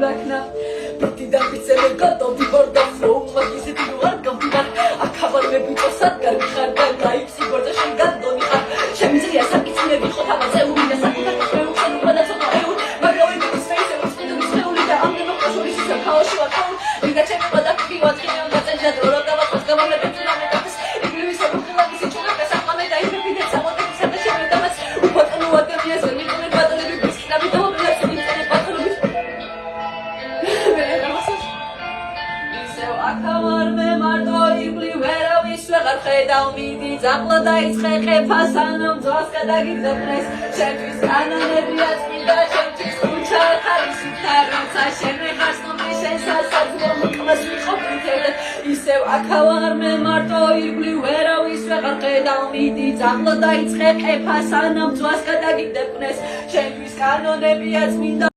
Rakna Partida bițele gata Viborda flow Magise ti luar Gambinar Akabar me bițosat Garbi khardan Naib si gorda Shengan doni khar Shemizri asak Itzile bikhot Havaze Uri Nasak Utakashme Uxan Ubana Soto Eur Magrawi Bigisfeise Uxpidu Bisfeuli Da Amne Nokashuri Sisa Kaoshi Wakaun Riga Cheme Badak Ki Watkine Onda Zenja Dora Gava Kosgava Me Betula Me Dakas Igliwi Sabukula Misi Chuna Kasakma Me Daife Pide Samote Kisata Cheme Damas Upatanu Adamia Zoni Kone Badale Bibis Nabita Wabila Zoni Kone Badale Akavar me marto იბლი ვერავის ვეღარ ხედავ მიდი ძაღლა დაიწყე ყეფასანამ ძვას გადაგიძებნეს ჩემთვის კანონებია წმინდა ჩემთვის ქუჩა ხარისით როცა შენ ხარ სტუმრი შენ სასაძლო მოკლას ვიყოფითელე ისევ აქავარ მე მარტო იბლი ვერავის ვეღარ ხედავ მიდი ძაღლა დაიწყე ყეფასანამ ძვას გადაგიძებნეს ჩემთვის კანონებია წმინდა